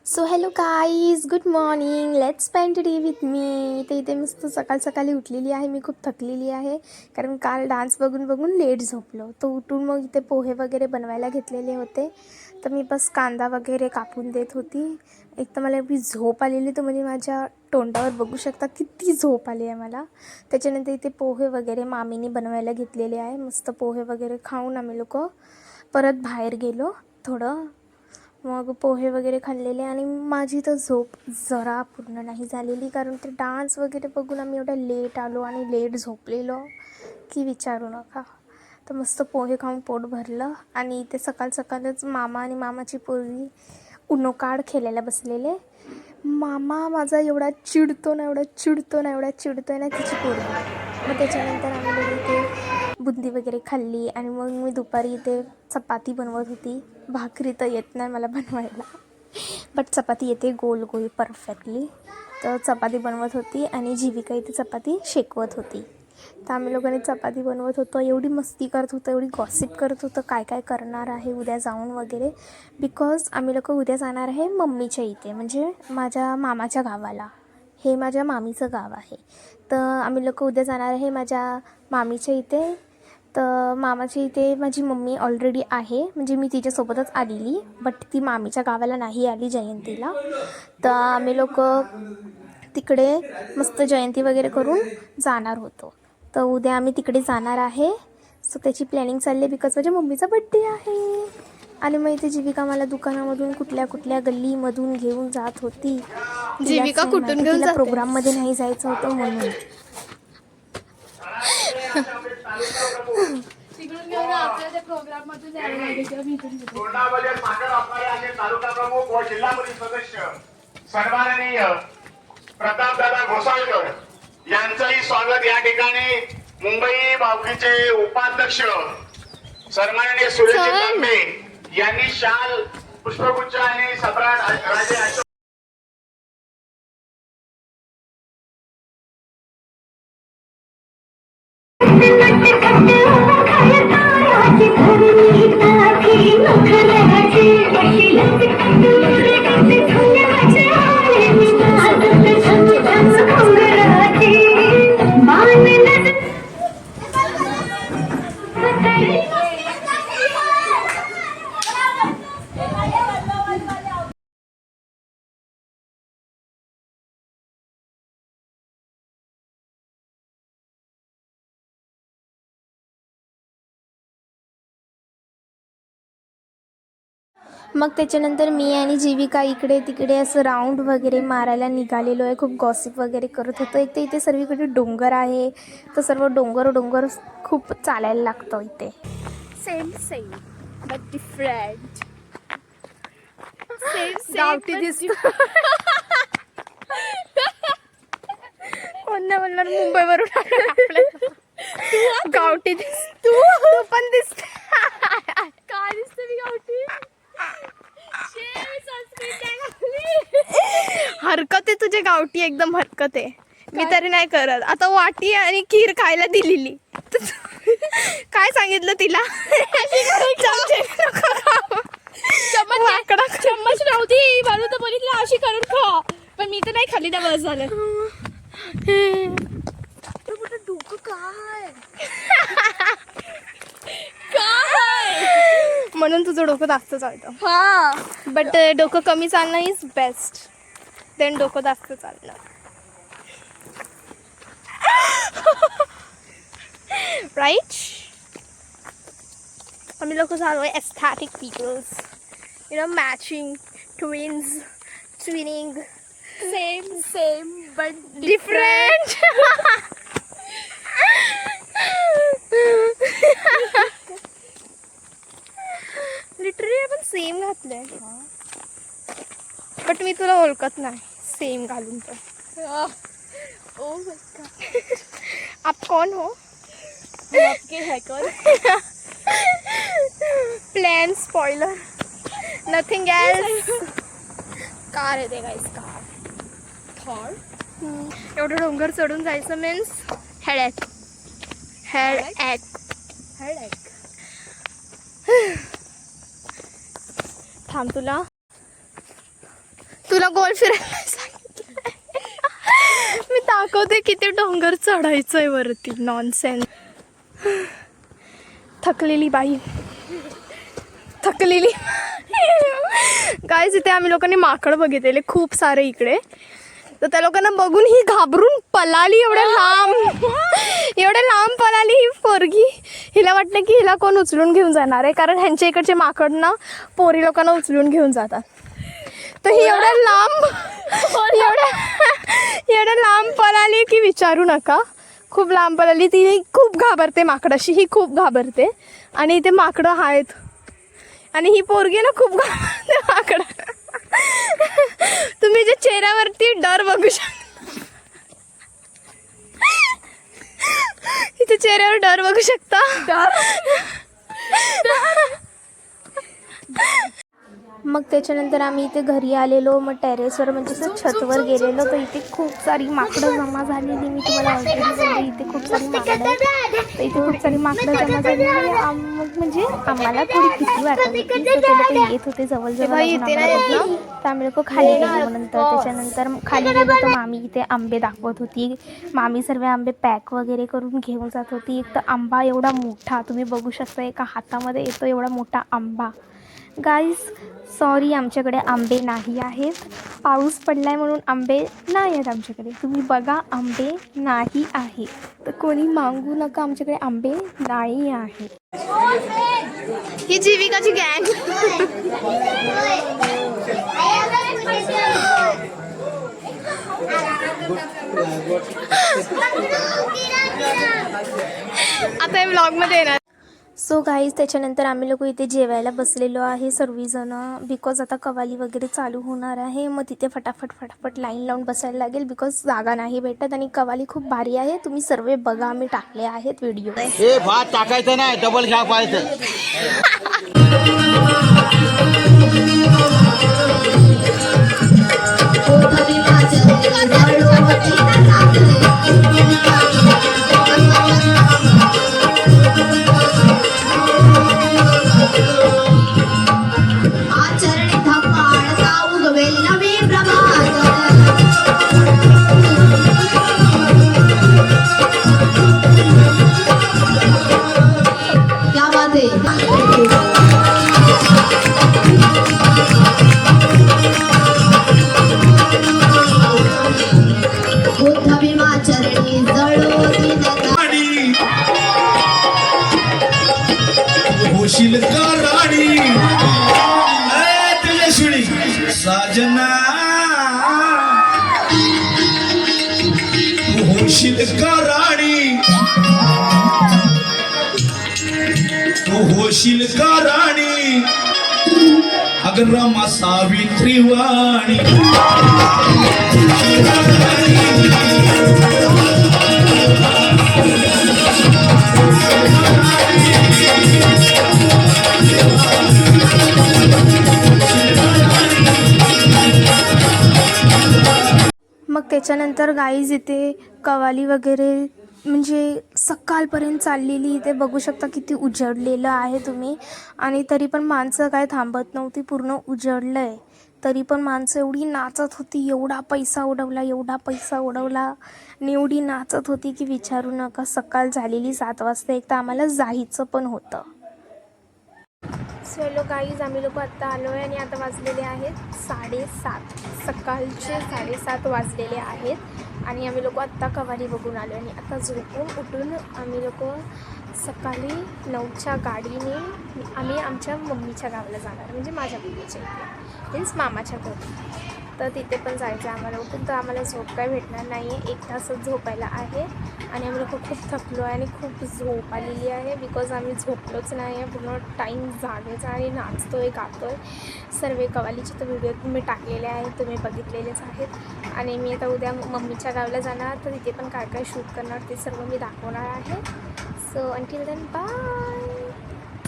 So hello guys, good morning. Let's spend day with me. तर इथे मस्त सकाळी उठलेली आहे. मी खूप थकलेली आहे कारण काल डान्स बघून लेट झोपलो. तर उठून मग इथे पोहे वगैरे बनवायला घेतलेले होते. तर मी बस कांदा वगैरे कापून देत होती. एक तर मला एवढी झोप आलेली, तर म्हणजे माझ्या तोंडावर बघू शकता किती झोप आली आहे मला. त्याच्यानंतर इथे पोहे वगैरे मामीने बनवायला घेतलेले आहे. मस्त पोहे वगैरे खाऊन आम्ही लोक परत बाहेर गेलो थोडं. मग पोहे वगैरे खाल्लेले आणि माझी तर झोप जरा पूर्ण नाही झालेली कारण ते डान्स वगैरे बघून आम्ही एवढं लेट आलो आणि लेट झोपलेलो की विचारू नका. तर मस्त पोहे खाऊन पोट भरलं आणि ते सकाळच मामा आणि मामाची पोरगी उनो कार्ड खेळायला बसलेले. मामा माझा एवढा चिडतो ना तिची पोरगी. मग त्याच्यानंतर आम्ही लोक इथे बुंदी वगैरे खाल्ली आणि मग मी दुपारी इथे चपाती बनवत होती. भाकरी तर येत नाही मला बनवायला, बट चपाती येते गोल गोल परफेक्टली. तर चपाती बनवत होती आणि जीविका इथे चपाती शेकवत होती. तर आम्ही लोकांनी चपाती बनवत होतो. एवढी मस्ती करत होतो, एवढी गॉसिप करत होतं काय काय करणार आहे उद्या जाऊन वगैरे. बिकॉज आम्ही लोक उद्या जाणार आहे मम्मीच्या इथे, म्हणजे माझ्या मामाच्या गावाला. हे माझ्या मामीचं गाव आहे. तर आम्ही लोक उद्या जाणार आहे माझ्या मामीच्या इथे. तर मामाच्या इथे माझी मम्मी ऑलरेडी आहे, म्हणजे मी तिच्यासोबतच आलेली, बट ती मामीच्या गावाला नाही आली जयंतीला. तर आम्ही लोक तिकडे मस्त जयंती वगैरे करून जाणार होतो. तर उद्या आम्ही तिकडे जाणार आहे. सो त्याची प्लॅनिंग चालली आहे बिकॉज माझ्या मम्मीचा बड्डे आहे. आणि मग इथे जीविका मला दुकानामधून कुठल्या गल्लीमधून घेऊन जात होती. जीविका कुठून घेऊन तिला जाते? प्रोग्राममध्ये नाही जायचं होतं म्हणून. तिकडून घेऊन आपल्या त्या प्रोग्राम मधून जायला लागेल. पूर्ण बजेट मागं असणारे आणि तालुका प्रमुख व जिल्हा परिषद सदस्य सन्माननीय प्रतापदादा घोसाळकर यांचंही स्वागत या ठिकाणी मुंबई भावकीचे उपाध्यक्ष सन्माननीय सुरेश तांबे यांनी शाल पुष्पगुच्छ आणि सम्राट राजे अशोक मग त्याच्यानंतर मी आणि जीविका इकडे तिकडे असं राऊंड वगैरे मारायला निघालेलो आहे. खूप गॉसिप वगैरे करत होतो. एक तर इथे सर्वीकडे डोंगर आहे, तर सर्व डोंगर खूप चालायला लागतं इथे. Same but different. गावठी दिसत. कोण नाही बोलणार मुंबईवरून आपल्या गावठी दिसत. तू पण दिसत. काय दिसतं मी गावठी? हरकत आहे तुझे गावठी, एकदम हरकत आहे. मी तरी नाही करत. आता वाटी आणि खीर खायला दिलेली, काय सांगितलं तिला? चम्मच नव्हती म्हणून तर बघितलं अशी करून खा, पण मी तर नाही खाल्ली ना. बस झालं. डोकं काय म्हणून तुझं डोकं जास्त चालतं. हा, बट डोकं कमी चालणं इज बेस्ट देन डोकं जास्त चालणं. राईट. आम्ही लोक झालो आहे aesthetic peoples, matching twinning same but different. Literally आपण सेम घातलंय, बट मी तुला ओळखत नाही सेम घालून. तर ओ आप कौन हो? आपके है कौन? Plan spoiler, nothing else. कार आहे ते गाईस, कार. थॉर. एवढं डोंगर चढून जायचं मीन्स हेड ॲक. थांब तुला तुला गोल फिरायला सांगितलं. मी दाखवते किती डोंगर चढायचंय वरती. नॉनसेन्स. थकलेली बाई, थकलेली. काय इथे आम्ही लोकांनी माकड बघितलेले खूप सारे इकडे. तर त्या लोकांना बघून ही घाबरून पळाली. एवढ्या लांब पळाली ही पोरगी. हिला वाटलं की हिला कोण उचलून घेऊन जाणार आहे, कारण ह्यांच्या इकडचे माकड ना पोरी लोकांना उचलून घेऊन जातात. तर ही एवढ्या लांब पळाली की विचारू नका. खूप लांब पळाली. ती खूप घाबरते माकडाशी, ही खूप घाबरते. आणि इथे माकडं आहेत आणि ही पोरगी ना खूप घाबरते माकडं. तुम्ही जे चेहऱ्यावरती डर बघू शकता, इथे चेहऱ्यावर डर बघू शकता. मग त्याच्यानंतर आम्ही इथे घरी आलेलो. मग टेरेसवर म्हणजे असं छतवर गेलेलो. तर इथे खूप सारी माकडं जमा झालेली. मी तुम्हाला ऑलरेडी बोलले इथे खूप सारी माकडं आहेत. तर इथे खूप सारी माकडं जमा झालेली. म्हणजे आम्हाला थोडी भीती वाटत होती. तर ते लोक येत होते जवळजवळ. तर आम्ही लोक खाली गेलो. नंतर त्याच्यानंतर खाली गेलो तर मामी इथे आंबे दाखवत होती. मामी सर्व आंबे पॅक वगैरे करून घेऊन जात होती. एक तर आंबा एवढा मोठा तुम्ही बघू शकता, एका हातामध्ये येतो एवढा मोठा आंबा. गाईज सॉरी, आमच्याकडे आंबे नाही आहेत. पाऊस पडला आहे म्हणून आंबे नाही आहेत आमच्याकडे. तुम्ही बघा आंबे नाही आहे. तर कोणी मागू नका, आमच्याकडे आंबे नाही आहे. ही जीविकाची गँग. आता हे व्लॉगमध्ये येणार. सो गाईज त्याच्यानंतर आम्ही लोक इथे जेवायला बसलेलो आहे सर्वजण. बिकॉज आता कवाली वगैरे चालू होणार आहे. मग तिथे फटाफट लाईन लावून बसायला लागेल, बिकॉज जागा नाही भेटत. आणि कवाली खूप भारी आहे. तुम्ही सर्व बघा, आम्ही टाकले आहेत व्हिडिओ. हे भात टाकायचं नाही, डबल घ्यायचं. होशील का राणी तेजस्विनी साजना, होशील का राणी, तू होशील का राणी, अगर रमा सावित्री वाणी. मग त्याच्यानंतर गाईज इथे कवाली वगैरे म्हणजे सकाळपर्यंत चाललेली. इथे बघू शकता किती उजडलेलं आहे तुम्ही. आणि तरी पण माणसं काय थांबत नव्हती, पूर्ण उजडलं आहे. तरी पण माणसं एवढी नाचत होती, एवढा पैसा उडवला आणि एवढी नाचत होती की विचारू नका. सकाळ झालेली 7 वाजता. एक तर आम्हाला जायचं पण होतं. सो हॅलो गाईज, आम्ही लोक आत्ता आलो आहे आणि आता वाजलेले आहेत 7:30. सकाळचे 7:30 वाजलेले आहेत आणि आम्ही लोक आत्ता कवाली बघून आलो. आणि आता झोपून उठून आम्ही लोक सकाळी 9च्या गाडीने आम्ही आमच्या मम्मीच्या गावाला जाणार, म्हणजे माझ्या मम्मीच्या इथे, मीन्स मामाच्या घरी. तर तिथे पण जायचं आम्हाला उठून. तर आम्हाला झोप काय भेटणार नाही आहे, 1 तासच झोपायला आहे. आणि आम्ही लोक खूप थकलो आहे आणि खूप झोप आलेली आहे, बिकॉज आम्ही झोपलोच नाही आहे. पूर्ण टाईम जागेचा आणि नाचतोय गातोय. सर्व कवालीचे तर व्हिडिओ मी टाकलेले आहेत, तुम्ही बघितलेलेच आहेत. आणि मी आता उद्या मम्मीच्या गावाला जाणार, तर तिथे पण काय काय शूट करणार ते सर्व मी दाखवणार आहे. So until then bye.